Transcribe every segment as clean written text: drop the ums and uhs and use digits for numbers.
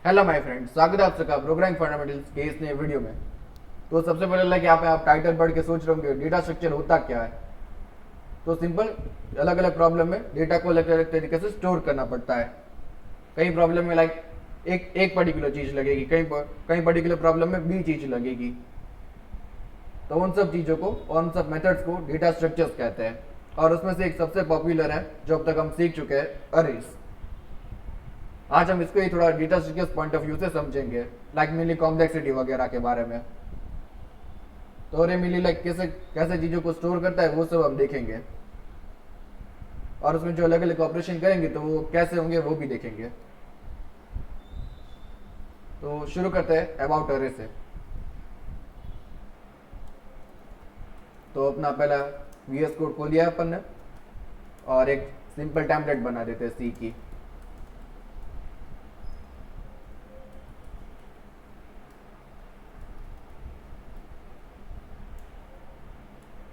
Hello my friends, स्वागत है आप सबका प्रोग्रामिंग फंडामेंटल्स के इस नए वीडियो में। तो सबसे पहले लाइक यहाँ पे आप टाइटल पढ़ के सोच रहे होंगे डेटा स्ट्रक्चर होता क्या है। तो सिंपल, अलग अलग प्रॉब्लम में डेटा को अलग अलग तरीके से स्टोर करना पड़ता है। कई प्रॉब्लम में लाइक एक एक पर्टिकुलर चीज़ लगेगी, कई पर्टिकुलर प्रॉब्लम में बी चीज़ लगेगी। तो उन सब चीज़ों को और उन सब मेथड्स को डेटा स्ट्रक्चर्स कहते हैं। और उसमें से एक सबसे पॉपुलर है जो अब तक हम सीख चुके हैं, अरेज। आज हम इसको ही थोड़ा data structures point of view से समझेंगे, लाइक मेनली कॉम्प्लेक्सिटी वगैरह के बारे में। तो अरे मिली लाइक कैसे कैसे चीज़ों को स्टोर करता है वो सब हम देखेंगे, और उसमें जो अलग अलग ऑपरेशन करेंगे तो वो कैसे होंगे वो भी देखेंगे। तो शुरू करते हैं अबाउट अरे से। तो अपना पहला VS कोड खोल लिया अपन ने, और एक सिंपल टेम्पलेट बना देते हैं सी की।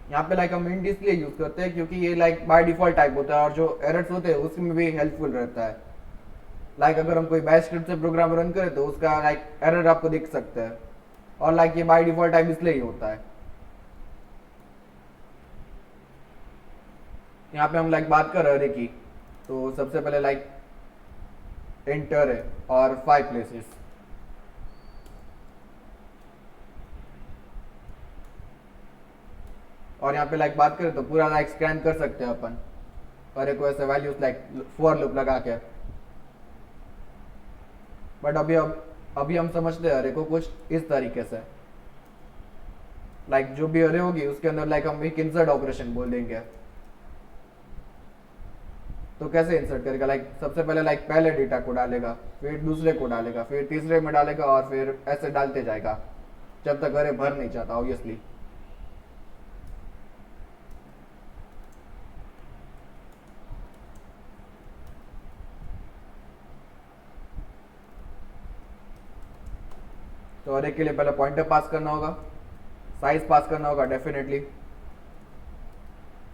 यहाँ पे लाइक हम इंट इसलिए यूज करते हैं क्योंकि ये लाइक बाय डिफॉल्ट टाइप होता है, और जो एरर्स होते हैं उसमें भी हेल्पफुल रहता है। लाइक अगर हम कोई बैश स्क्रिप्ट से प्रोग्राम रन करें तो उसका लाइक एरर आपको दिख सकता है, और लाइक ये बाय डिफॉल्ट टाइप इसलिए ही होता है। यहाँ पे हम लाइक बात कर रहे की, तो सबसे पहले लाइक इंटर है और 5 प्लेसेस। और यहाँ पे लाइक बात करें तो पूरा लाइक स्कैन कर सकते हैं अपन, और एक वैसे वैल्यूज लाइक फॉर लूप लगा के। बट अभी हम समझते हैं अरे को कुछ इस तरीके से। लाइक जो भी अरे होगी उसके अंदर लाइक हम एक इंसर्ट ऑपरेशन बोल देंगे। तो कैसे इंसर्ट करेगा, लाइक सबसे पहले लाइक पहले डेटा को डालेगा, फिर दूसरे को डालेगा, फिर तीसरे में डालेगा, और फिर ऐसे डालते जाएगा जब तक अरे भर नहीं जाता ऑब्वियसली। तो अरे के लिए पहले पॉइंटर पास करना होगा, साइज पास करना होगा डेफिनेटली,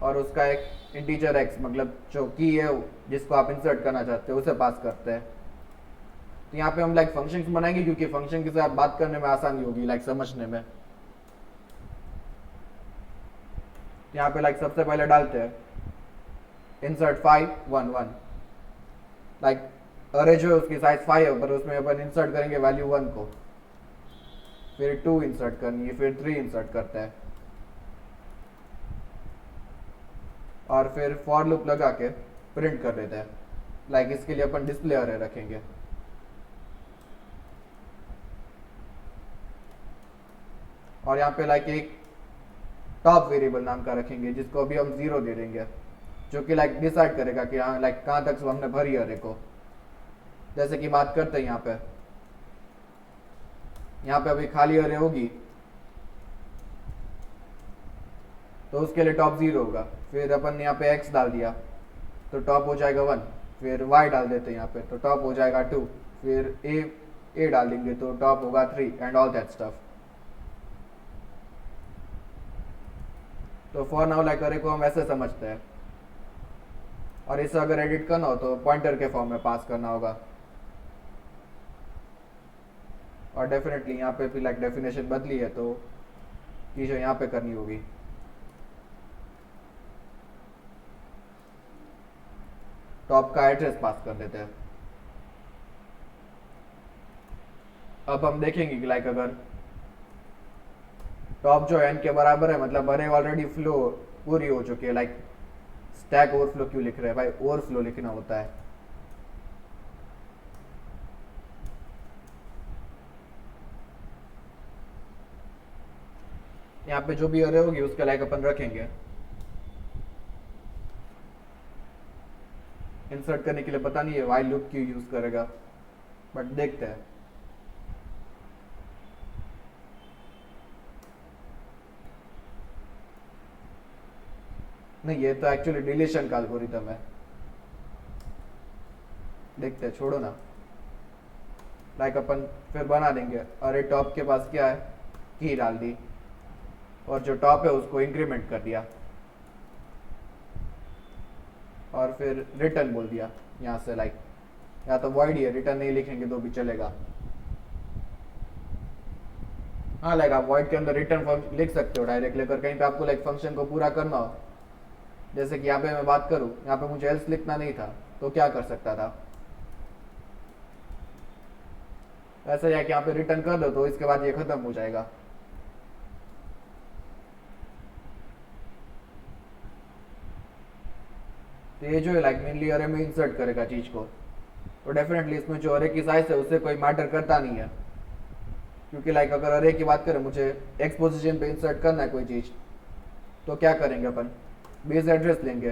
और उसका एक इंटीजर एक्स मतलब जो की है जिसको आप इंसर्ट करना चाहते हो उसे पास करते हैं। तो यहाँ पे हम लाइक फंक्शंस बनाएंगे क्योंकि फंक्शन के साथ बात करने में आसानी होगी, लाइक समझने में। यहाँ पे लाइक सबसे पहले डालते हैं इंसर्ट 5 1 1। लाइक अरे जो है उसकी साइज 5 है, पर उसमें अपन इंसर्ट करेंगे वैल्यू 1 को, फिर 2 इंसर्ट करनी है, फिर 3 इंसर्ट करते हैं, और फिर फॉर लूप लगा के प्रिंट कर देते हैं। लाइक इसके लिए अपन डिस्प्ले अरे रखेंगे। और यहाँ पे लाइक एक टॉप वेरिएबल नाम का रखेंगे जिसको अभी हम 0 दे देंगे, जो कि लाइक डिसाइड करेगा कि हाँ लाइक कहाँ तक हमने भरी अरे को। जैसे कि बात करते हैं यहाँ पे अभी खाली अरे होगी तो उसके लिए टॉप 0 होगा। फिर अपन यहाँ पे x डाल दिया तो टॉप हो जाएगा 1, फिर y डाल देते हैं यहाँ पे तो टॉप हो जाएगा 2, फिर a डाल देंगे तो टॉप होगा 3 एंड ऑल दैट स्टफ। तो फॉर नाउ लाइक अरे को हम ऐसे समझते हैं, और इसे अगर एडिट करना हो तो पॉइंटर के फॉर्म में पास करना होगा। और डेफिनेटली यहाँ पे भी लाइक डेफिनेशन बदली है तो चीज़ें यहाँ पे करनी होगी। टॉप का एड्रेस पास कर देते हैं। अब हम देखेंगे कि लाइक अगर टॉप जो n के बराबर है मतलब अरे ऑलरेडी फ्लो पूरी हो चुकी है। लाइक स्टैक ओवरफ्लो क्यों लिख रहे हैं भाई, ओवरफ्लो लिखना होता है। यहाँ पे जो भी अरे होगी उसके लाइक अपन रखेंगे। इंसर्ट करने के लिए पता नहीं है वाइल लूप क्यों यूज करेगा, बट देखते हैं। नहीं, ये तो एक्चुअली डिलीशन का एल्गोरिथम है। देखते हैं, छोड़ो ना। लाइक अपन फिर बना देंगे अरे टॉप के पास क्या है, की डाल दी, और जो टॉप है उसको इंक्रीमेंट कर दिया, और फिर रिटर्न बोल दिया यहाँ से लाइक या तो वॉइड ही है, रिटर्न नहीं लिखेंगे तो भी चलेगा। हाँ लाइक आप वॉइड के अंदर रिटर्न लिख सकते हो डायरेक्ट लेकर, कहीं पे आपको लाइक फंक्शन को पूरा करना हो, जैसे कि यहाँ पे मैं बात करूँ, यहाँ पे मुझे एल्स लिखना नहीं था तो क्या कर सकता था, ऐसा है कि यहाँ पे रिटर्न कर दो तो इसके बाद ये खत्म हो जाएगा। तो ये जो है लाइक मेनली अरे में इंसर्ट करेगा चीज को, तो डेफिनेटली इसमें जो अरे की साइज है उससे कोई मैटर करता नहीं है, क्योंकि लाइक अगर अरे की बात करें, मुझे एक्स पोजीशन पे इंसर्ट करना है कोई चीज, तो क्या करेंगे अपन, बेस एड्रेस लेंगे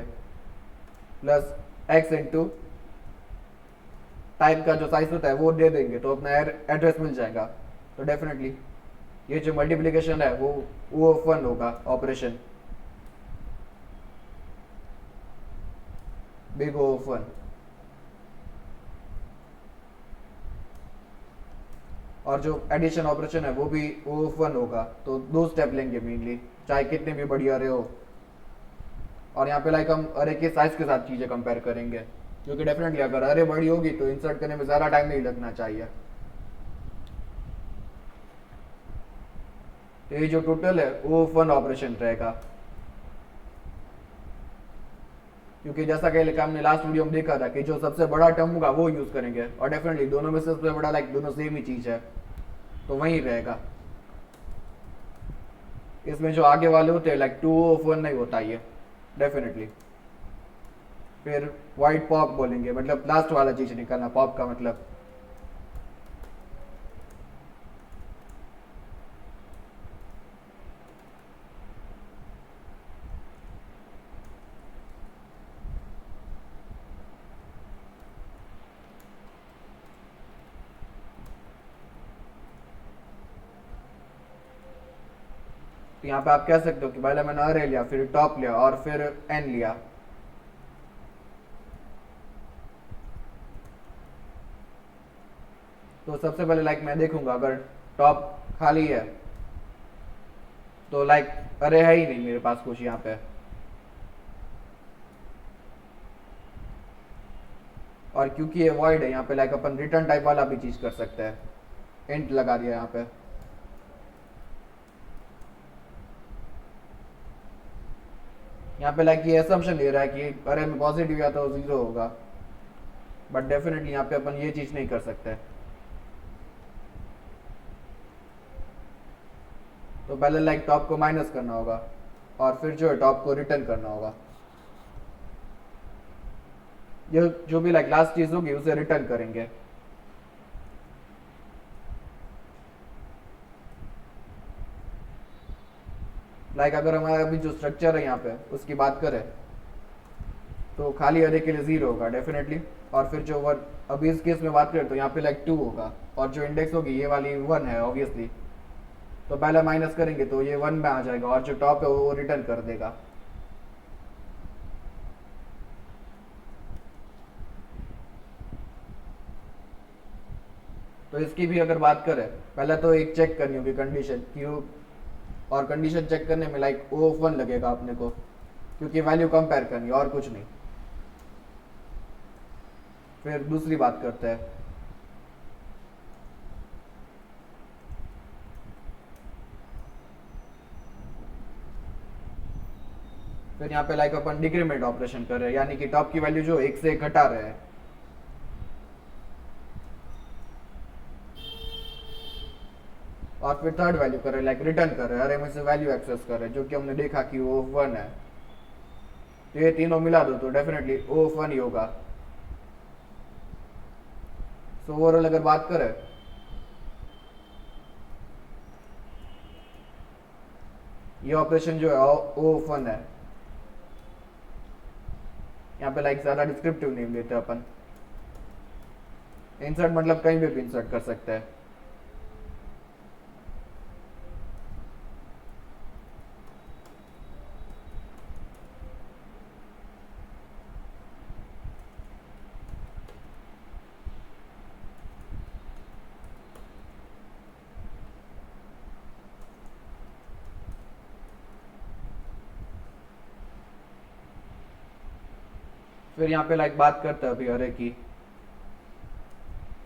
प्लस एक्स इंटू टाइप का जो साइज होता है वो दे देंगे तो अपना एड्रेस मिल जाएगा। तो डेफिनेटली ये जो मल्टीप्लिकेशन है वो फन होगा ऑपरेशन, बिग ओ फन। और जो एडिशन ऑपरेशन है वो भी ओ फन होगा, तो दो स्टेप लेंगे मेनली, चाहे कितने भी बड़ी अरे हो। और यहाँ पे लाइक हम अरे के साइज के साथ चीजें कंपेयर करेंगे, क्योंकि डेफिनेटली अगर अरे बड़ी होगी तो इंसर्ट करने में ज्यादा टाइम नहीं लगना चाहिए। तो ये जो टोटल है वो फन ऑपरेशन रहेगा, क्योंकि जैसा कि हमने लास्ट वीडियो में देखा था कि जो सबसे बड़ा टर्म होगा वो यूज करेंगे, और डेफिनेटली दोनों में से सबसे बड़ा लाइक दोनों सेम ही चीज है तो वही रहेगा। इसमें जो आगे वाले होते हैं लाइक 2 ऑफ 1 नहीं होता ये डेफिनेटली। फिर वाइट पॉप बोलेंगे, मतलब लास्ट वाला चीज निकालना, पॉप का मतलब तो यहाँ पे आप कह सकते हो कि पहले मैंने अरे लिया, फिर टॉप लिया और फिर एन लिया। तो सबसे पहले लाइक मैं देखूंगा अगर टॉप खाली है तो लाइक अरे है ही नहीं मेरे पास कुछ यहाँ पे, और क्योंकि ये वॉइड है यहाँ पे लाइक अपन रिटर्न टाइप वाला भी चीज कर सकते हैं, इंट लगा दिया यहाँ पे। यहाँ पे लाइक ये असम्पशन ले रहा है कि अरे में पॉजिटिव या तो जीरो होगा, बट डेफिनेटली यहाँ पे अपन ये चीज नहीं कर सकते। तो पहले लाइक टॉप को माइनस करना होगा और फिर जो है टॉप को रिटर्न करना होगा। ये जो भी लाइक लास्ट चीज होगी उसे रिटर्न करेंगे। लाइक अगर हमारा अभी जो स्ट्रक्चर है यहाँ पे उसकी बात करें तो खाली अरे के लिए जीरो होगा डेफिनेटली, और फिर जो वन अभी इस केस में बात करें तो यहाँ पे लाइक 2 होगा, और जो इंडेक्स होगी ये वाली 1 है ऑब्वियसली, तो पहले माइनस करेंगे तो ये 1 में आ जाएगा और जो टॉप है वो रिटर्न कर देगा। तो इसकी भी अगर बात करें, पहले तो एक चेक करनी होगी कंडीशन क्यों, और कंडीशन चेक करने में लाइक ओ 1 लगेगा अपने को, क्योंकि वैल्यू कंपेयर करनी और कुछ नहीं। फिर दूसरी बात करते हैं, फिर यहाँ पे लाइक अपन डिक्रीमेंट ऑपरेशन कर रहे हैं, यानी कि टॉप की वैल्यू जो एक से घटा रहे हैं। और फिर थर्ड वैल्यू कर रहे हैं लाइक रिटर्न कर रहे हैं, अरे में से वैल्यू एक्सेस कर रहे हैं जो कि हमने देखा कि वो 1 है। तो ये तीनों मिला दो तो डेफिनेटली ओ 1 ही होगा। सो ओवरऑल अगर बात करें ये ऑपरेशन जो है ओ 1 है। यहाँ पे लाइक ज्यादा डिस्क्रिप्टिव नेम देते हैं अपन, इंसर्ट मतलब कहीं भी इंसर्ट कर सकते हैं। फिर यहाँ पे लाइक बात करते हैं अभी अरे की,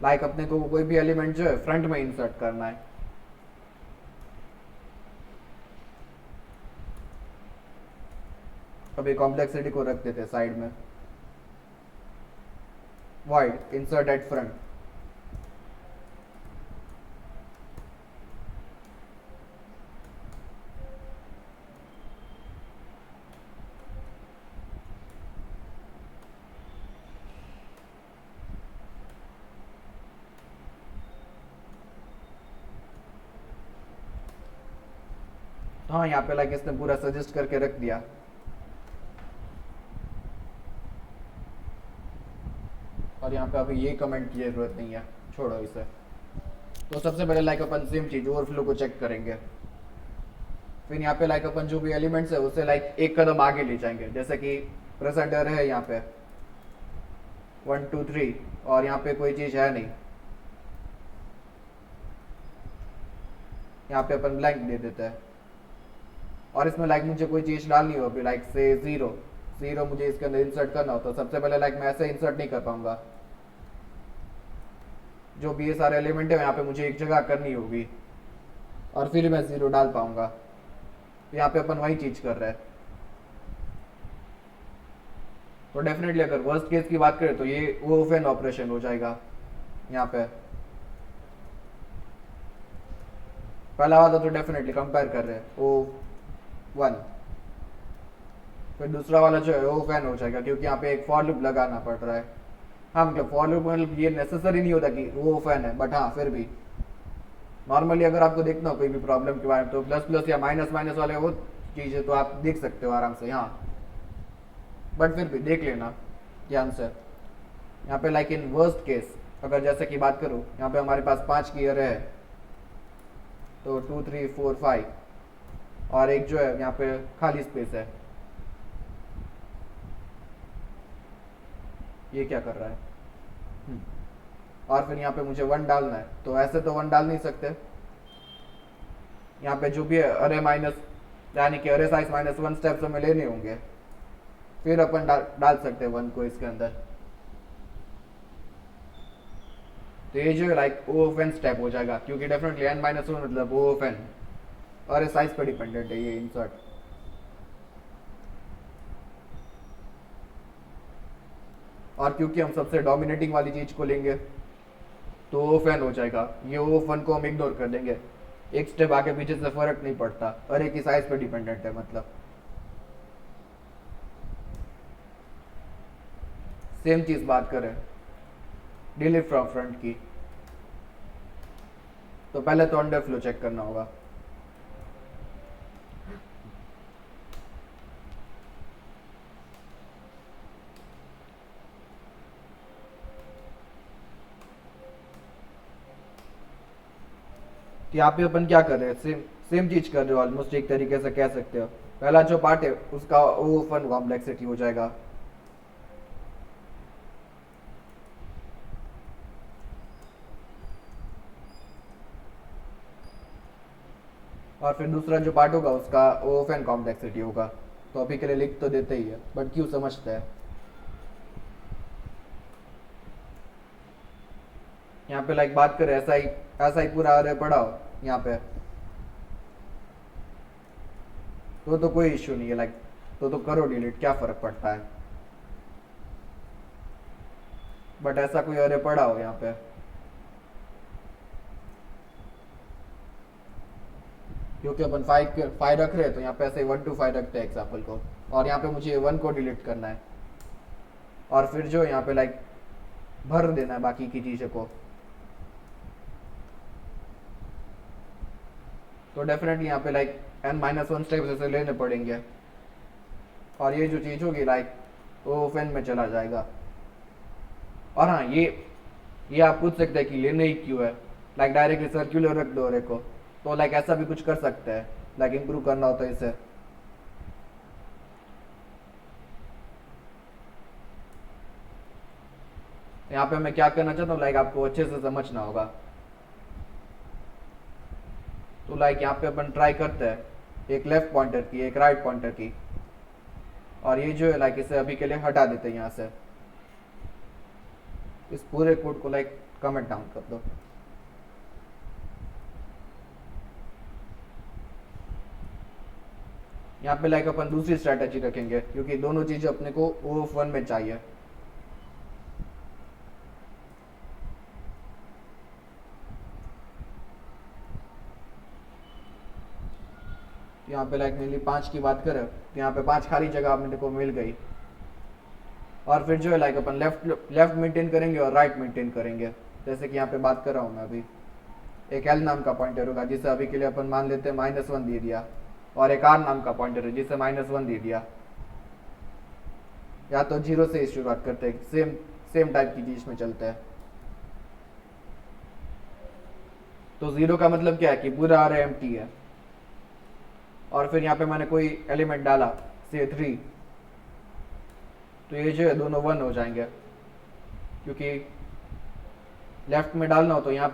लाइक अपने को कोई भी एलिमेंट जो है फ्रंट में इंसर्ट करना है। अभी कॉम्प्लेक्सिटी को रख देते साइड में, void insert at front। हाँ यहाँ पे लाइक इसने पूरा सजेस्ट करके रख दिया। और यहाँ पे अभी ये कमेंट की जरूरत नहीं है, छोड़ो इसे। तो सबसे पहले लाइक अपन सेम चीज ओवरफ्लो को चेक करेंगे। फिर यहाँ पे लाइक अपन जो भी एलिमेंट्स है उसे लाइक एक कदम आगे ले जाएंगे, जैसे कि प्रेजेंट अरे है यहाँ पे 1 2 3 और यहाँ पे कोई चीज है नहीं, यहाँ पे अपन ब्लैंक दे देते हैं। और इसमें लाइक मुझे कोई चीज डालनी हो, लाइक से 0 मुझे इसके अंदर इंसर्ट करना हो, तो सबसे पहले लाइक मैं ऐसे इंसर्ट नहीं कर पाऊंगा। जो भी ये सारे एलिमेंट है यहाँ पे मुझे एक जगह करनी होगी और फिर मैं 0 डाल पाऊंगा। तो यहाँ पे अपन वही चीज कर रहे हैं। तो डेफिनेटली अगर वर्स्ट केस की बात करें तो ये ओफेन ऑपरेशन हो जाएगा। यहाँ पे पहला वाला तो डेफिनेटली कंपेयर कर रहे हैं O1, फिर दूसरा वाला जो है ओफेन हो जाएगा क्योंकि यहाँ पे एक फॉर लूप लगाना पड़ रहा है। हाँ मतलब फॉर लूप मतलब ये नेसेसरी नहीं होता कि वो ओफेन है, बट हाँ फिर भी नॉर्मली अगर आपको देखना हो कोई भी प्रॉब्लम के बारे में तो प्लस प्लस या माइनस माइनस वाले वो चीज़ है तो आप देख सकते हो आराम से। हाँ बट फिर भी देख लेना ध्यान से। यहाँ पे लाइक इन वर्स्ट केस अगर जैसे कि बात करूँ, यहाँ पे हमारे पास 5 की अरे है, तो 2 3 4 5 और एक जो है यहाँ पे खाली स्पेस है। ये क्या कर रहा है? और फिर यहाँ पे मुझे 1 डालना है, तो ऐसे तो 1 डाल नहीं सकते। यहाँ पे जो भी है अरे माइनस यानी कि अरे साइज -1 स्टेप्स हमें लेने होंगे, फिर अपन डाल सकते हैं 1 को इसके अंदर। तो ये जो है लाइक ओफेन स्टेप हो जाएगा क्योंकि डेफिनेटली n-1 मतलब ओफेन अरे साइज पर डिपेंडेंट है ये इंसर्ट। और क्योंकि हम सबसे डोमिनेटिंग वाली चीज को लेंगे तो ओफेन हो जाएगा। ये ओफेन को हम इग्नोर कर देंगे, एक स्टेप आगे पीछे से फर्क नहीं पड़ता, अरे की साइज पे डिपेंडेंट है। मतलब सेम चीज बात करें डिलीट फ्रॉम फ्रंट की, तो पहले तो अंडरफ्लो चेक करना होगा। यहाँ पे अपन क्या कर रहे हैं, सेम चीज कर रहे हो ऑलमोस्ट, एक तरीके से कह सकते हो। पहला जो पार्ट है उसका ओफन कॉम्प्लेक्सिटी हो जाएगा, और फिर दूसरा जो पार्ट होगा उसका ओफन कॉम्प्लेक्सिटी होगा। तो अभी के लिए लिख तो देते ही है, बट क्यों समझते हैं। यहाँ पे लाइक बात करें ऐसा ही पूरा अरे पड़ा हो यहाँ पे, तो कोई इश्यू नहीं है, लाइक तो करो डिलीट, क्या फर्क पड़ता है। बट ऐसा कोई अरे पड़ा हो यहाँ पे, क्योंकि अपन 5 रख रहे हैं तो यहाँ पे ऐसे 1 to 5 रखते हैं एग्जाम्पल को, और यहाँ पे मुझे 1 को डिलीट करना है और फिर जो यहाँ पे लाइक भर देना है बाकी की चीज़ों को। तो डेफिनेटली यहाँ पे लाइक n-1 स्टेप्स ऐसे लेने पड़ेंगे और ये जो चीज़ होगी लाइक वो ओफेन में चला जाएगा। और हाँ ये आप पूछ सकते हैं कि लेने ही क्यों है, लाइक डायरेक्टली सर्कुलर रख दो अरे को, तो लाइक ऐसा भी कुछ कर सकते हैं, लाइक इम्प्रूव करना होता है इसे। यहाँ पे मैं क्या करना चाहता हूँ लाइक आपको अच्छे से समझना होगा। तो लाइक यहाँ पे अपन ट्राई करते हैं एक लेफ्ट पॉइंटर की एक राइट पॉइंटर की, और ये जो है लाइक इसे अभी के लिए हटा देते हैं यहाँ से। इस पूरे कोड को लाइक कमेंट डाउन कर दो। यहाँ पे लाइक अपन दूसरी स्ट्रैटेजी रखेंगे क्योंकि दोनों चीजें अपने को O(1) में चाहिए। यहाँ पे लाइक मेनली 5 की बात करें तो यहाँ पे 5 खाली जगह अपने को मिल गई। और फिर जो है लाइक अपन लेफ्ट मेंटेन करेंगे और राइट मेंटेन करेंगे। जैसे कि यहाँ पे बात कर रहा हूँ मैं अभी, एक L नाम का पॉइंटर होगा जिसे अभी के लिए अपन मान लेते हैं -1 दे दिया, और एक R नाम का पॉइंटर है जिसे -1 दे दिया। या तो 0 से शुरुआत करते हैं, सेम टाइप की चीज में चलते हैं। तो 0 का मतलब क्या है कि पूरा array empty है, और फिर यहाँ पे मैंने कोई एलिमेंट डाला से 3, तो ये जो है दोनों 1 हो जाएंगे क्योंकि लेफ्ट में डालना हो तो यहाँ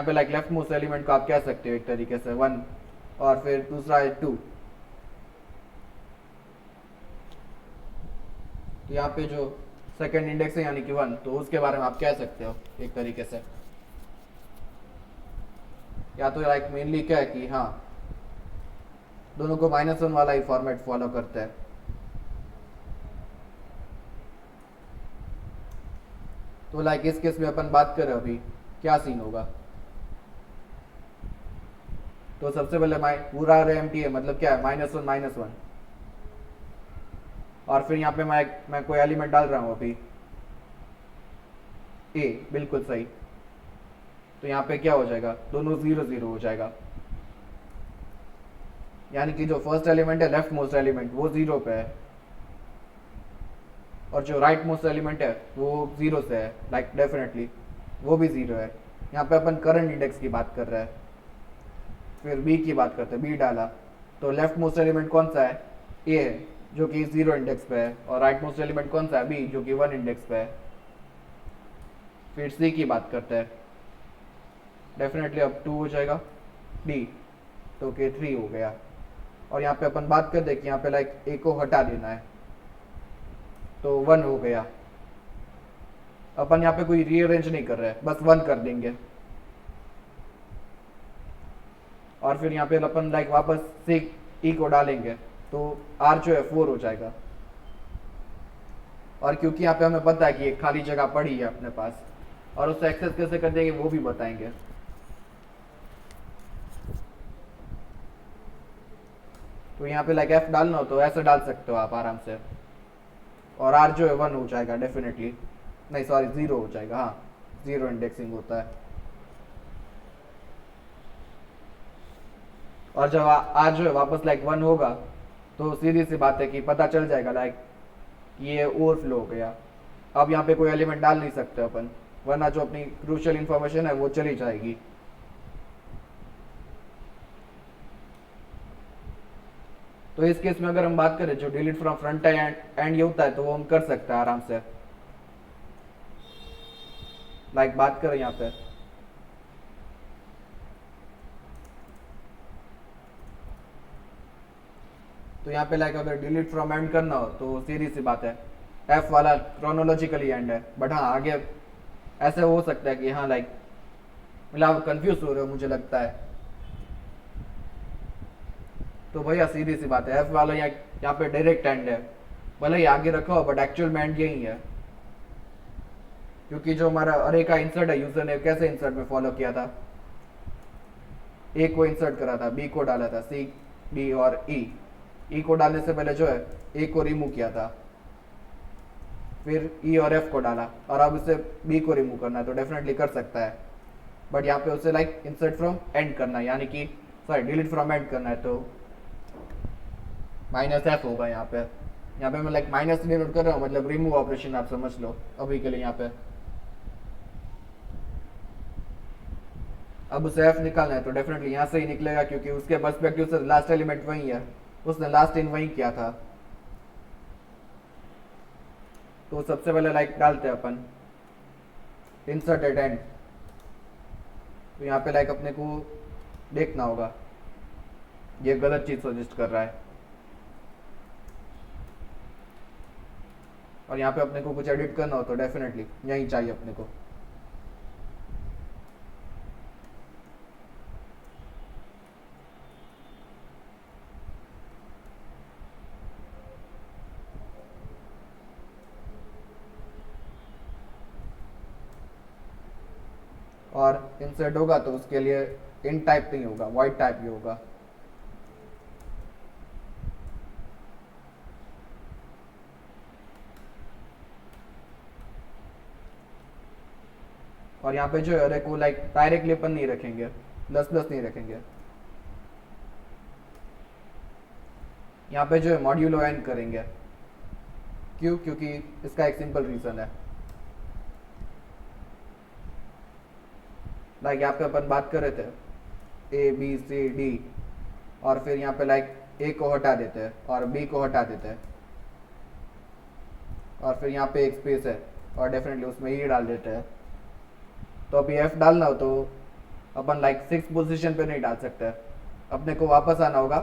पे लाइक लेफ्ट मोस्ट एलिमेंट को आप कह सकते हो एक तरीके से 1, और फिर दूसरा है 2। तो यहाँ पे जो सेकंड इंडेक्स है यानी कि 1, तो उसके बारे में आप कह सकते हो एक तरीके से। या तो लाइक मेनली क्या है कि हाँ दोनों को -1 वाला ही फॉर्मेट फॉलो करते हैं। तो लाइक इस केस में अपन बात करें अभी क्या सीन होगा। तो सबसे पहले पूरा array empty है, मतलब क्या है -1 -1, और फिर यहाँ पे मैं कोई एलिमेंट डाल रहा हूँ अभी A, बिल्कुल सही। तो यहाँ पे क्या हो जाएगा, दोनों 0 0 हो जाएगा, यानी कि जो फर्स्ट एलिमेंट है लेफ्ट मोस्ट एलिमेंट वो 0 पे है, और जो राइट मोस्ट एलिमेंट है वो 0 से है, लाइक डेफिनेटली वो भी 0 है। यहाँ पे अपन करंट इंडेक्स की बात कर रहे हैं। फिर B की बात करते हैं, B डाला तो लेफ्ट मोस्ट एलिमेंट कौन सा है, A है जो कि 0 इंडेक्स पे है, और राइट मोस्ट एलिमेंट कौन सा है, B जो कि 1 इंडेक्स पे है। फिर C की बात करते हैं, डेफिनेटली अब 2 हो जाएगा, D तो कि 3 हो गया। और यहाँ पे अपन बात करते हैं कि यहाँ पे लाइक A को हटा देना है तो 1 हो गया। अपन यहाँ पे कोई रीअरेंज नहीं कर रहे हैं, बस 1 कर देंगे, और फिर यहाँ पे अपन लाइक वापस से E को डालेंगे तो R जो है 4 हो जाएगा। और क्योंकि यहाँ पे हमें पता है कि एक खाली जगह पड़ी है अपने पास, और उससे एक्सेस कैसे कर देंगे वो भी बताएंगे। तो यहाँ पे लाइक F डालना हो तो ऐसे डाल सकते हो आप आराम से, और R जो है 1 हो जाएगा डेफिनेटली, नहीं सॉरी 0 हो जाएगा, हाँ 0 इंडेक्सिंग होता है। और जब R जो है वापस लाइक 1 होगा तो सीधी सी बात है कि पता चल जाएगा लाइक ये ओवरफ्लो हो गया। अब यहाँ पे कोई एलिमेंट डाल नहीं सकते अपन, वरना जो अपनी क्रूशियल इंफॉर्मेशन है वो चली जाएगी। तो इस केस में अगर हम बात करें जो डिलीट फ्रॉम फ्रंट एंड ये होता है तो वो हम कर सकते हैं आराम से। लाइक बात करें यहाँ पे तो यहाँ पे लाइक अगर डिलीट फ्रॉम एंड करना हो तो सीधी सी बात है F वाला क्रोनोलॉजिकली एंड है, बट हाँ आगे ऐसे हो सकता है कि हाँ लाइक मतलब आप कंफ्यूज हो रहे हो मुझे लगता है। तो भैया सीधी सी बात है F वाला यहाँ पे डायरेक्ट एंड है, भले ही आगे रखा हो बट एक्चुअल में एंड यही है, क्योंकि जो हमारा अरे का इंसर्ट है यूजर ने कैसे इंसर्ट में फॉलो किया था, A को इंसर्ट करा था, B को डाला था, C D और E को डालने से पहले जो है A को रिमूव किया था, फिर E और F को डाला, और अब उसे B को रिमूव करना है तो डेफिनेटली कर सकता है। बट यहाँ पे उसे लाइक इंसर्ट फ्रॉम एंड करना है, यानी कि सॉरी डिलीट फ्रॉम एंड करना है, तो -F होगा यहाँ पे मैं लाइक माइनस डिनोट कर रहा हूँ, मतलब रिमूव ऑपरेशन आप समझ लो अभी के लिए। यहाँ पे अब उसे F निकालना है तो डेफिनेटली यहाँ से ही निकलेगा, क्योंकि उसके पर्सपेक्टिव से लास्ट एलिमेंट वही है, उसने लास्ट इन वही किया था। तो सबसे पहले लाइक डालते हैं अपन इंसर्ट एट एंड, तो यहाँ पे लाइक अपने को देखना होगा ये गलत चीज सजेस्ट कर रहा है, और यहाँ पे अपने को कुछ एडिट करना हो तो डेफिनेटली यही चाहिए अपने को। और इंसर्ट होगा तो उसके लिए इन टाइप नहीं होगा, वाइड टाइप ही होगा। और यहाँ पे जो है अरे को लाइक डायरेक्टली अपन नहीं रखेंगे, प्लस प्लस नहीं रखेंगे, यहाँ पे जो है मॉड्यूलो एन करेंगे। क्यों? क्योंकि इसका एक सिंपल रीजन है, लाइक यहाँ पे अपन बात कर रहे थे ए बी सी डी, और फिर यहाँ पे लाइक ए को हटा देते हैं और बी को हटा देते हैं, और फिर यहाँ पे एक स्पेस है और डेफिनेटली उसमें ई डाल देते हैं। तो अभी एफ डालना हो तो अपन लाइक 6 पोजीशन पे नहीं डाल सकते, अपने को वापस आना होगा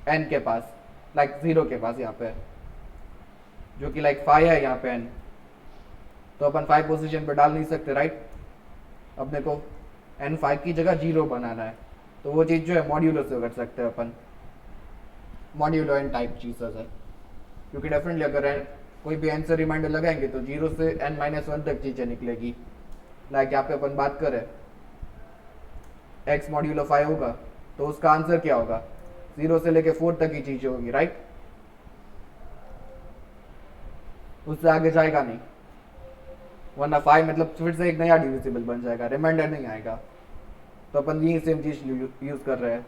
एन के पास, लाइक 0 के पास यहाँ पे, जो कि लाइक 5 है यहाँ पे एन। तो अपन 5 पोजीशन पे डाल नहीं सकते, राइट? अपने को एन 5 की जगह 0 बनाना है, तो वो चीज़ जो है मॉड्यूलो से कर सकते हैं अपन, मॉड्यूलो एन टाइप चीज़ है। क्योंकि डेफिनेटली अगर एन कोई भी आंसर रिमाइंडर लगाएंगे तो 0 से n-1 तक चीज़ें निकलेगी। लाइक यहाँ पे अपन बात करें x मॉड्यूलो 5 होगा तो उसका आंसर क्या होगा? 0 से लेके 4 तक की चीजें होगी, राइट? उससे आगे जाएगा नहीं, वरना 5 मतलब फिर से एक नया डिविजिबल बन जाएगा, रिमाइंडर नहीं आएगा। तो अपन यही सेम चीज यूज कर रहे हैं।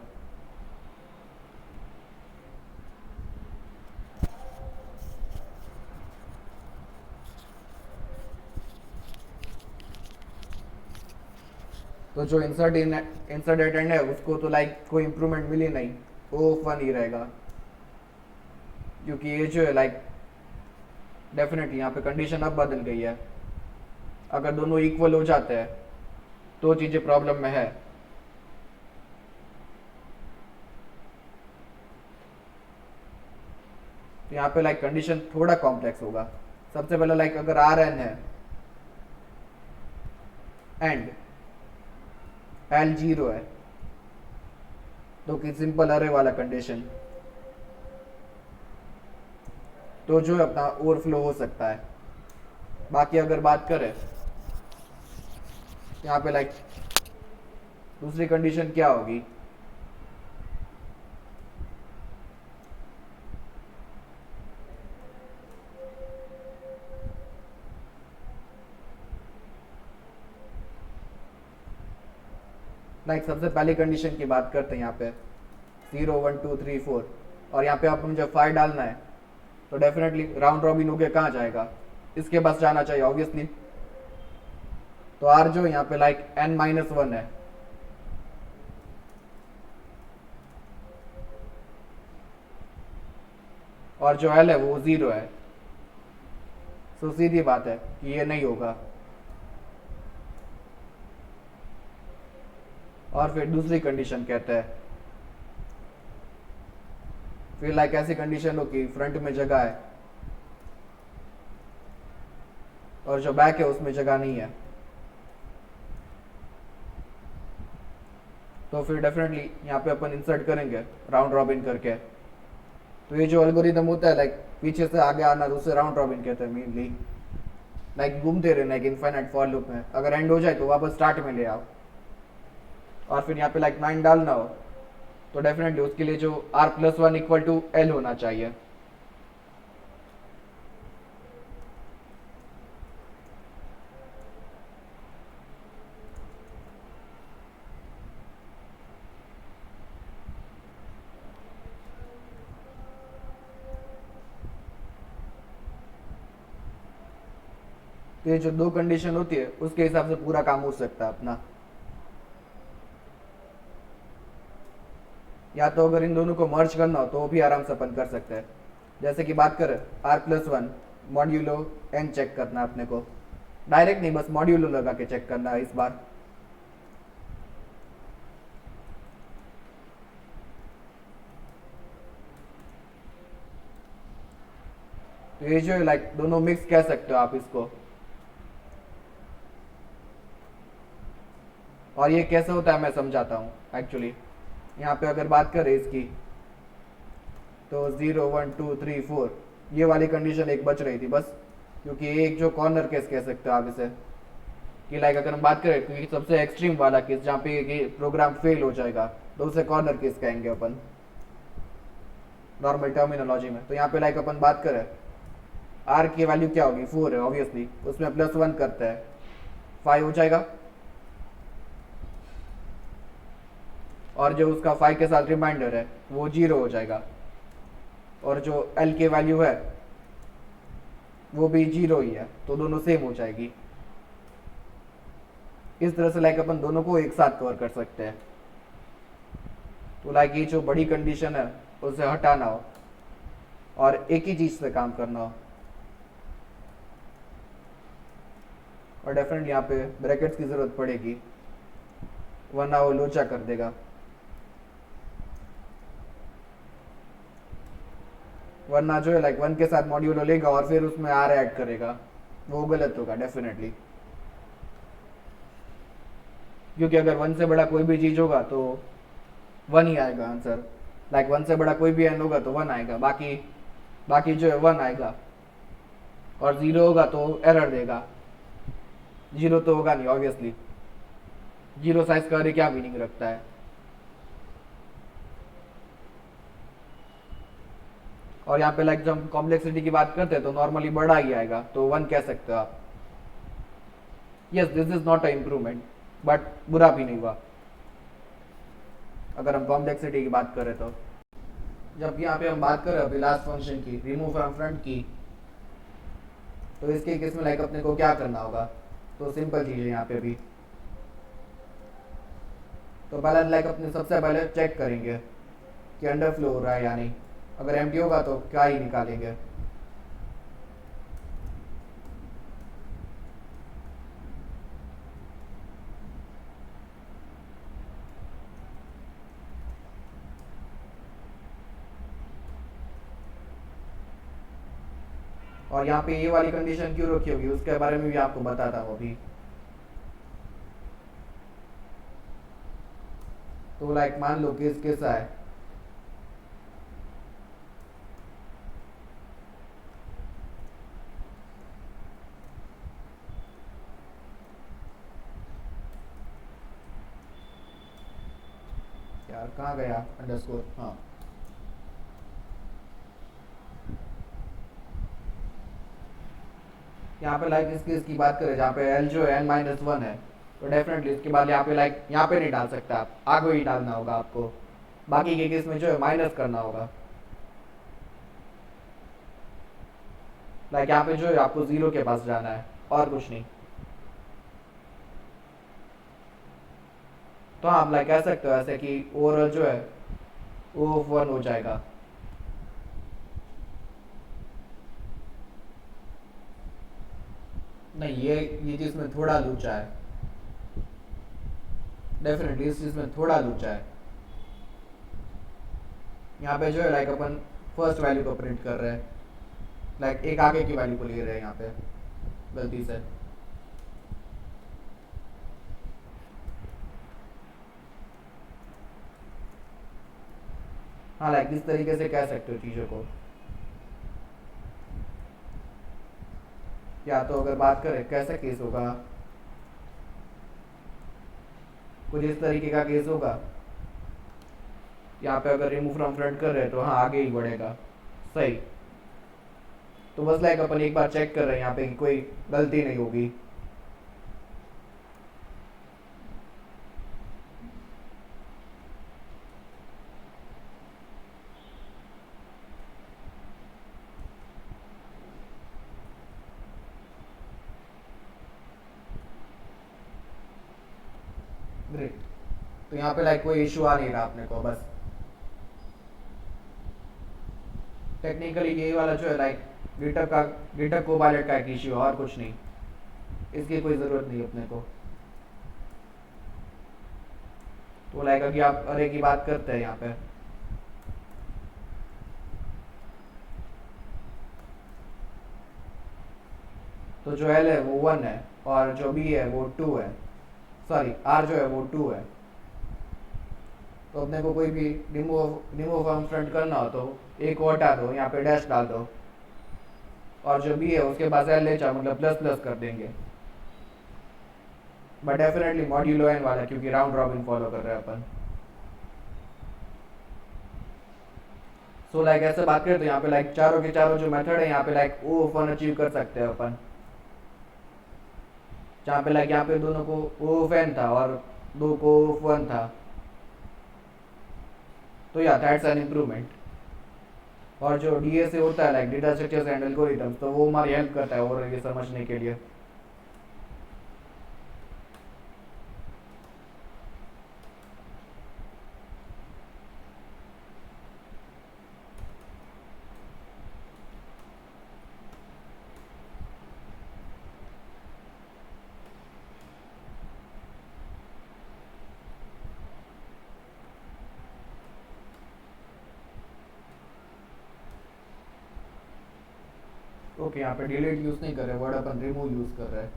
तो जो इंसर्ट अटेंड है उसको तो लाइक कोई इंप्रूवमेंट मिली नहीं, वो फन ही रहेगा। क्योंकि ये जो है लाइक डेफिनेटली यहाँ पे कंडीशन अब बदल गई है, अगर दोनों इक्वल हो जाते हैं तो चीजें प्रॉब्लम में है। तो यहाँ पे लाइक कंडीशन थोड़ा कॉम्प्लेक्स होगा। सबसे पहले लाइक अगर आर एन है एंड एल 0 है तो कि सिंपल अरे वाला कंडीशन, तो जो है अपना ओवरफ्लो हो सकता है। बाकी अगर बात करें यहाँ पे लाइक दूसरी कंडीशन क्या होगी? लाइक सबसे पहली कंडीशन की बात करते हैं यहाँ पे 0 1 2 3 4, और यहाँ पे आपको मुझे 5 डालना है तो डेफिनेटली राउंड रॉबिन हो गया, कहाँ जाएगा? इसके पास जाना चाहिए ऑब्वियसली। तो आर जो यहाँ पे लाइक n-1 है, और जो एल है वो 0 है। तो सीधी बात है कि ये नहीं होगा। और फिर दूसरी कंडीशन कहते हैं, फिर लाइक ऐसी कंडीशन हो कि फ्रंट में जगह है और जो बैक है उसमें जगह नहीं है, तो फिर डेफिनेटली यहाँ पे अपन इंसर्ट करेंगे राउंड रॉबिन करके। तो ये जो एल्गोरिदम होता है लाइक पीछे से आगे आना, तो उसे राउंड रॉबिन कहते हैं मेनली। लाइक घूमते रहना एक इनफाइनाइट फॉर लूप में, अगर एंड हो जाए तो वापस स्टार्ट में ले आओ। और फिर यहाँ पे लाइक 9 डालना हो तो डेफिनेटली उसके लिए जो r+1 इक्वल टू l होना चाहिए। तो ये जो दो कंडीशन होती है उसके हिसाब से पूरा काम हो सकता है अपना। या तो अगर इन दोनों को मर्ज करना हो तो भी आराम से अपन कर सकते हैं। जैसे कि बात करें r+1 मॉड्यूलो n चेक करना है अपने को, डायरेक्ट नहीं बस मॉड्यूलो लगा के चेक करना है इस बार। तो ये जो लाइक दोनों मिक्स कह सकते हो आप इसको। और ये कैसे होता है मैं समझाता हूँ एक्चुअली। यहाँ पे अगर बात करें इसकी तो 0 1 2 3 4 ये वाली कंडीशन एक बच रही थी बस, क्योंकि एक जो कॉर्नर केस कह सकते हो आप इसे। कि लाइक अगर हम बात करें कि सबसे एक्सट्रीम वाला केस जहाँ पे प्रोग्राम फेल हो जाएगा तो उसे कॉर्नर केस कहेंगे अपन नॉर्मल टर्मिनोलॉजी में। तो यहाँ पे लाइक अपन बात करें आर की वैल्यू क्या होगी 4 है ऑब्वियसली, उसमें +1 करता है 5 हो जाएगा, और जो उसका 5 के साथ रिमाइंडर है वो 0 हो जाएगा, और जो एल की वैल्यू है वो भी 0 ही है, तो दोनों सेम हो जाएगी। इस तरह से लाइक अपन दोनों को एक साथ कवर कर सकते हैं। तो लाइक ये जो बड़ी कंडीशन है उसे हटाना हो और एक ही चीज से काम करना हो, और डेफिनेटली यहाँ पे ब्रैकेट्स की जरूरत पड़ेगी वरना वो लोचा कर देगा। वरना जो है लाइक 1 के साथ मॉड्यूलो लेगा और फिर उसमें आर ऐड करेगा, वो गलत होगा डेफिनेटली, क्योंकि अगर 1 से बड़ा कोई भी चीज होगा तो 1 ही आएगा आंसर। लाइक 1 से बड़ा कोई भी एन होगा तो 1 आएगा, बाकी जो है 1 आएगा, और 0 होगा तो एरर देगा। 0 तो होगा नहीं ऑब्वियसली, 0 साइज का अरे क्या मीनिंग रखता है। और यहाँ पे लाइक जब हम कॉम्प्लेक्सिटी की बात करते हैं तो नॉर्मली बड़ा ही आएगा, तो 1 कह सकते हो आप। Yes this is not a improvement, but बुरा भी नहीं हुआ अगर हम कॉम्प्लेक्सिटी की बात करें तो। जब यहाँ पे हम बात करें अभी लास्ट फंक्शन की, रिमूव फ्रॉम फ्रंट की, तो इसके केस में लाइक अपने को क्या करना होगा, तो सिंपल चीज है यहाँ पे भी। तो पहले लाइक अपने सबसे पहले चेक करेंगे कि अंडरफ्लो हो रहा है या नहीं, अगर एम्प्टी होगा तो क्या ही निकालेंगे। और यहाँ पे ये वाली कंडीशन क्यों रखी होगी उसके बारे में भी आपको बताता हूँ अभी। तो लाइक मान लो केस कैसा है, यार कहाँ गया अंडरस्कोर, हाँ यहाँ पे लाइक इस केस की बात करें जहाँ पे एल जो है n-1 है, तो डेफिनेटली इसके बाद यहाँ पे लाइक यहाँ पे नहीं डाल सकता आप, आगे ही डालना होगा आपको। बाकी के केस में जो है माइनस करना होगा, लाइक यहाँ पे जो है आपको 0 के पास जाना है और कुछ नहीं। तो आप लाइक कह सकते हो ऐसे कि ओवरऑल जो है वो 1 हो जाएगा। नहीं ये चीज में थोड़ा लूचा है, डेफिनेटली इस चीज में थोड़ा लूचा है। यहाँ पे जो है लाइक अपन फर्स्ट वैल्यू को प्रिंट कर रहे हैं, लाइक एक आगे की वैल्यू को ले रहे हैं यहाँ पे गलती से। हाँ लाइक इस तरीके से कह सकते हो चीजों को। या तो अगर बात करें कैसा केस होगा, कुछ इस तरीके का केस होगा, यहाँ पे अगर रिमूव फ्रॉम फ्रंट कर रहे हैं तो हाँ आगे ही बढ़ेगा, सही। तो बस लाइक अपन एक बार चेक कर रहे हैं यहाँ पे कि कोई गलती नहीं होगी। ग्रेट, तो यहाँ पे लाइक कोई इशू आ नहीं रहा अपने को। बस टेक्निकली यही वाला जो है लाइक गिटहब कोपायलट का एक इशू है और कुछ नहीं, इसकी कोई ज़रूरत नहीं अपने को। तो लाइक अभी आप अरे की बात करते हैं यहाँ पे, तो जो एल है वो 1 है और जो बी है वो 2 है, सॉरी आर जो है वो 2 है। तो अपने को कोई भी रिमूव फ्रॉम फ्रंट करना हो तो एक को हटा दो, यहाँ पे डैश डाल दो, और जो बी है उसके पास एल ले जाओ, मतलब प्लस प्लस कर देंगे। बट डेफिनेटली मॉड्यूलो एन वाला, क्योंकि राउंड रॉबिन फॉलो कर रहे हैं अपन। सो लाइक ऐसे बात करें तो यहाँ पे लाइक चारों के चारों जो मेथड है यहाँ पे like oh of one achieve कर सकते हैं अपन, जहाँ पे लाइक यहाँ पे दोनों को ओ ऑफ एन था और दो को ओ ऑफ वन था, तो या दैट्स एन इम्प्रूवमेंट। और जो डीएसए होता है like data structures and algorithms, तो वो हमारी हेल्प करता है और ये समझने के लिए। ओके, यहाँ पे डिलीट यूज नहीं कर रहे, वर्ड अपन रिमूव यूज कर रहे हैं।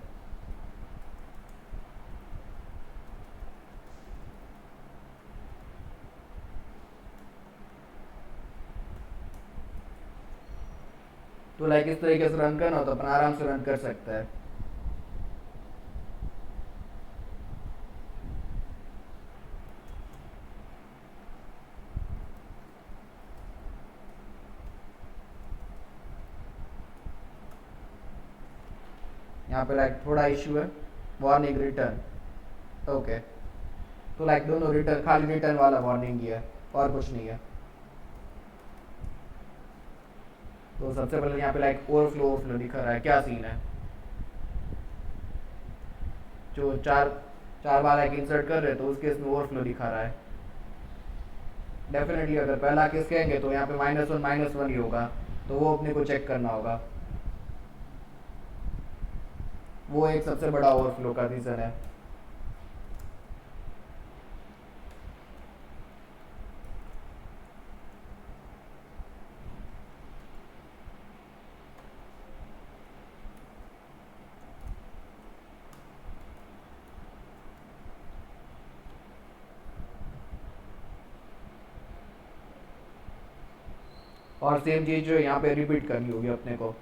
तो लाइक इस तरीके से रन करना हो तो अपन आराम से रन कर सकते हैं। यहाँ पे लाइक थोड़ा इश्यू है, वार्निंग रिटर्न। ओके, तो लाइक दोनों रिटर्न, खाली रिटर्न वाला वार्निंग ही है और कुछ नहीं है। तो सबसे पहले यहाँ पे लाइक ओवरफ्लो दिखा रहा है, क्या सीन है? जो चार चार बार लाइक इंसर्ट कर रहे हैं तो उस केस में ओवरफ्लो दिखा रहा है। डेफिनेटली अगर पहला केस कहेंगे तो यहाँ पे -1 ही होगा, तो वो अपने को चेक करना होगा। वो एक सबसे बड़ा ओवरफ्लो का रीजन है। और सेम चीज जो यहाँ पे रिपीट करनी होगी अपने को।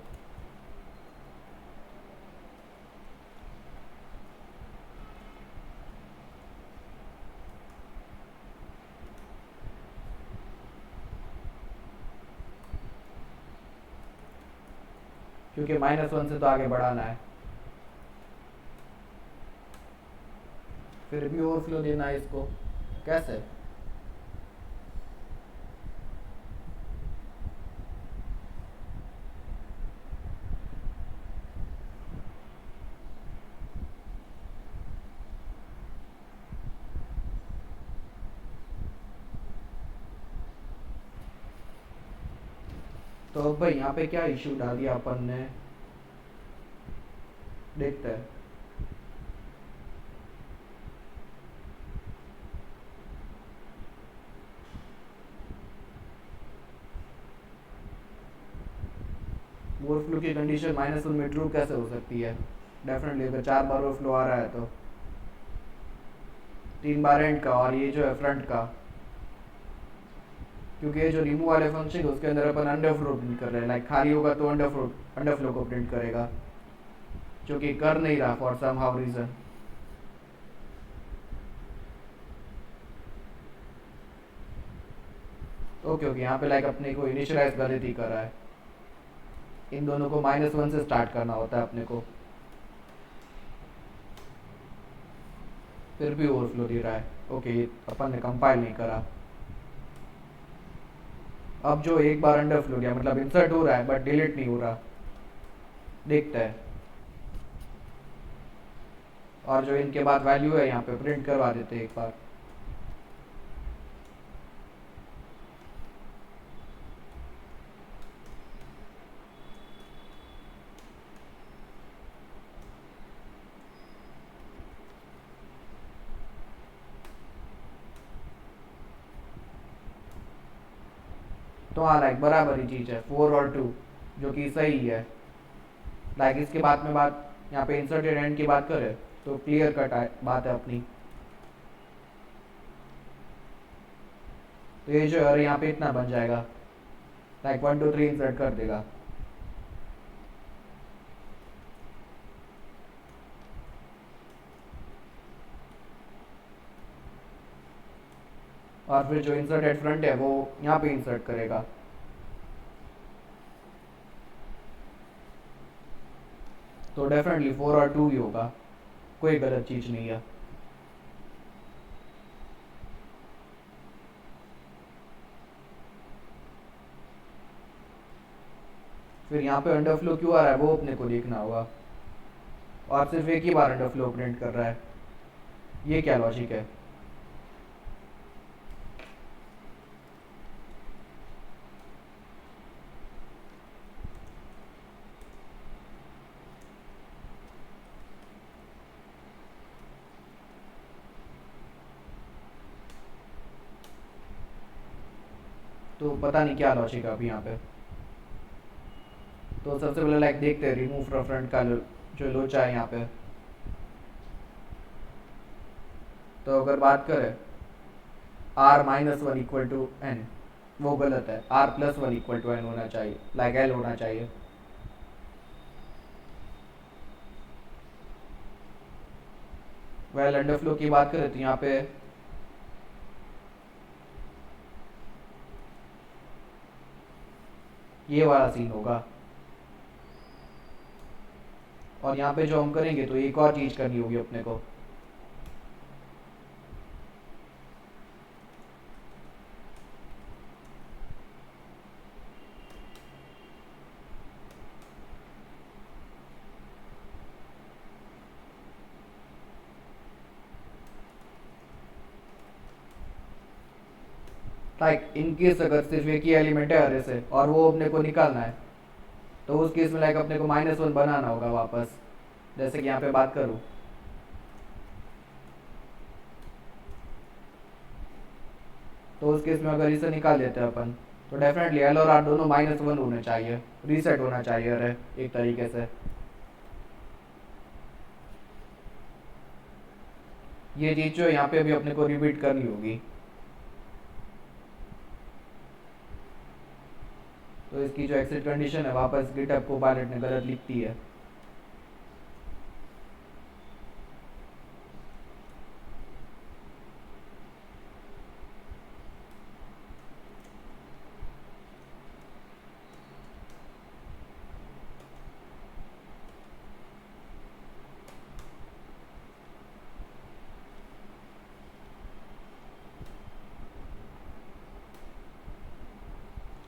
क्योंकि -1 से तो आगे बढ़ाना है, फिर भी ओवरफ्लो देना है इसको, कैसे? तो अब भाई यहाँ पे क्या इश्यू डाल दिया अपन ने, देखते हैं। ओवरफ्लो की कंडीशन -1 में ट्रू कैसे हो सकती है? डेफिनेटली अगर 4 बार ओवरफ्लो आ रहा है तो 3 बार एंड का और ये जो है फ्रंट का, क्योंकि ये जो रिमूव वाले फंक्शन है उसके अंदर अपन अंडरफ्लो प्रिंट कर रहे हैं। लाइक खाली होगा तो अंडरफ्लो को प्रिंट करेगा, जो कि कर नहीं रहा for somehow reason. Okay okay, यहाँ पे लाइक अपने को इनिशियलाइज गलती कर रहा है। इन दोनों को -1 से स्टार्ट करना होता है अपने को, फिर भी ओवरफ्लो दे रहा है। ओके, अपन ने कंपाइल नहीं करा। अब जो एक बार अंडरफ्लो गया मतलब इंसर्ट हो रहा है बट डिलीट नहीं हो रहा, देखते हैं। और जो इनके बाद वैल्यू है यहाँ पे प्रिंट करवा देते हैं एक बार। तो हाँ लाइक बराबर ही चीज है, 4 और 2, जो कि सही है। लाइक इसके बाद में बात यहाँ पे इंसर्टेड एंड की बात करें तो क्लियर कट बात है अपनी। तो ये जो है यहाँ पे इतना बन जाएगा, लाइक 1 2 3 इंसर्ट कर देगा। और फिर जो इंसर्ट एट फ्रंट है वो यहाँ पे इंसर्ट करेगा। तो डेफिनेटली 4 और 2 ही होगा, कोई गलत चीज़ नहीं है। फिर यहाँ पे अंडरफ्लो क्यों आ रहा है वो अपने को देखना होगा, और सिर्फ एक ही बार अंडरफ्लो प्रिंट कर रहा है, ये क्या लॉजिक है। तो पता नहीं क्या लॉजिक है अभी यहाँ पे। तो सबसे पहले लाइक देखते हैं रिमूव फ्रॉम फ्रंट का जो लोचा है यहाँ पे। तो अगर बात करें r-1 इक्वल टू n, वो गलत है, r+1 इक्वल टू n होना चाहिए, लाइक l होना चाहिए। वेल अंडरफ्लो की बात करें तो यहाँ पे ये वाला सीन होगा, और यहाँ पे जो हम करेंगे तो एक और चीज़ करनी होगी अपने को। लाइक इन केस अगर सिर्फ एक ही एलिमेंट है अरे से और वो अपने को निकालना है, तो उस केस में लाइक अपने को -1 बनाना होगा वापस। जैसे कि यहाँ पे बात करूँ तो उस केस में अगर इसे निकाल देते हैं अपन, तो डेफिनेटली एल और आर दोनों -1 होने चाहिए, रीसेट होना चाहिए अरे एक तरीके से। ये चीज़ जो यहाँ पे भी अपने को रिपीट करनी होगी। तो इसकी जो एक्सिट कंडीशन है वापस गिटहब को पायलट ने गलत लिख दी है।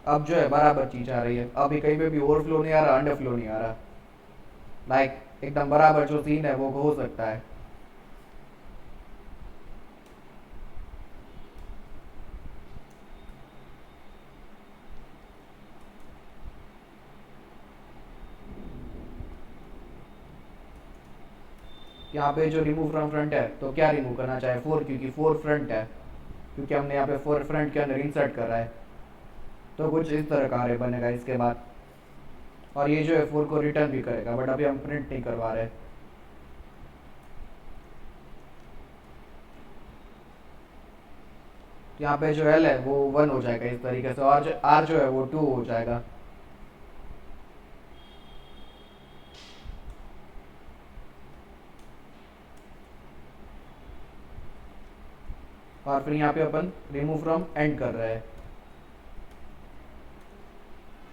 अब जो है बराबर चीज आ रही है, अभी कहीं पे भी ओवरफ्लो नहीं आ रहा, अंडरफ्लो नहीं आ रहा, लाइक एकदम बराबर जो सीन है वो हो सकता है। यहाँ पे जो रिमूव फ्रॉम फ्रंट है तो क्या रिमूव करना चाहे 4, क्योंकि 4 फ्रंट है, क्योंकि हमने यहाँ पे 4 फ्रंट के अंदर इंसर्ट करा है। तो कुछ इस तरह का array बनेगा इसके बाद, और ये जो है 4 को रिटर्न भी करेगा, बट अभी हम प्रिंट नहीं करवा रहे। यहाँ पे जो एल है वो 1 हो जाएगा इस तरीके से, और जो आर जो है वो 2 हो जाएगा। और फिर यहाँ पे अपन रिमूव फ्रॉम एंड कर रहे हैं,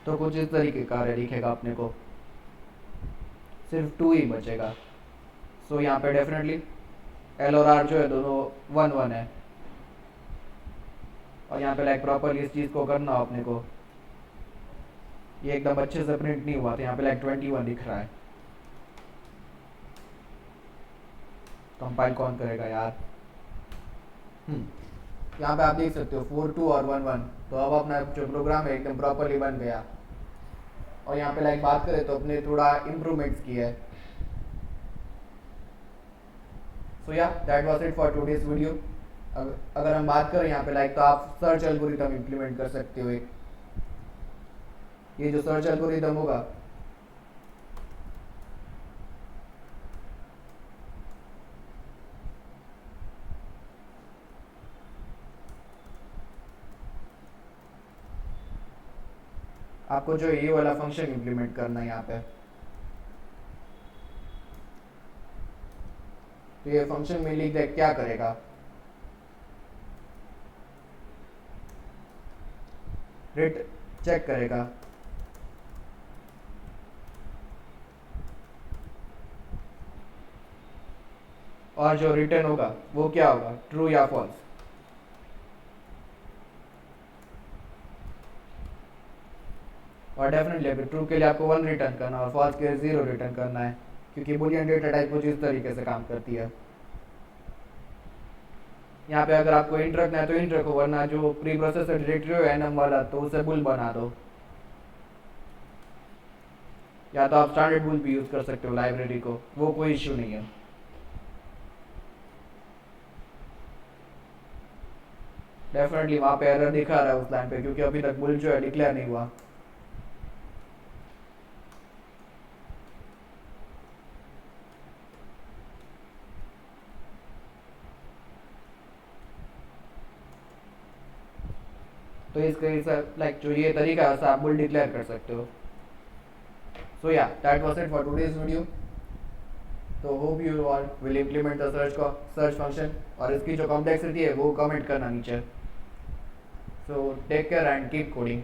तो कुछ इस तरीके का array दिखेगा अपने को, सिर्फ 2 ही बचेगा। सो यहाँ पे डेफिनेटली एल और आर जो है दोनों 1 1 है, और यहाँ पे लाइक प्रॉपरली इस चीज़ को करना हो अपने को। ये एकदम अच्छे से प्रिंट नहीं हुआ, तो यहाँ पे लाइक 21 दिख रहा है। कंपाइल कौन करेगा यार। यहाँ पे आप देख सकते हो 4 2 और 1 1, तो अब अपना जो प्रोग्राम है एकदम प्रॉपरली बन गया। और यहाँ पे लाइक बात करें तो अपने थोड़ा इम्प्रूवमेंट्स किया है। सो या that was it for today's video. अगर हम बात करें यहाँ पे लाइक, तो आप सर्च एल्गोरिथम इम्प्लीमेंट कर सकते हो। एक ये जो सर्च एल्गोरिथम होगा आपको जो ये वाला फंक्शन इम्प्लीमेंट करना है यहाँ पे। तो ये फंक्शन में लिख दे क्या करेगा, रेट चेक करेगा। और जो रिटर्न होगा वो क्या होगा, ट्रू या फॉल्स। और डेफिनेटली अगर ट्रू के लिए आपको 1 रिटर्न करना और फॉल्स के लिए 0 रिटर्न करना है, क्योंकि बुलियन डेटा टाइप कुछ इस तरीके से काम करती है। यहाँ पे अगर आपको इंट रखना है तो इंट रखो, वरना जो प्री प्रोसेसर डायरेक्टरी हो एनम वाला तो उसे बुल बना दो, या तो आप स्टैंडर्ड बुल भी यूज कर सकते हो लाइब्रेरी को, वो कोई इश्यू नहीं है। डेफिनेटली वहाँ पे एरर दिखा रहा है उस लाइन पे, क्योंकि अभी तक बुल जो है डिक्लेयर नहीं हुआ। तो इसके लाइक जो ये तरीका है उससे आप बुल डिक्लेयर कर सकते हो। सो या that was it for today's video. तो hope you all will implement the search function, और इसकी जो कॉम्प्लेक्सिटी है वो कमेंट करना नीचे। So take care and keep coding.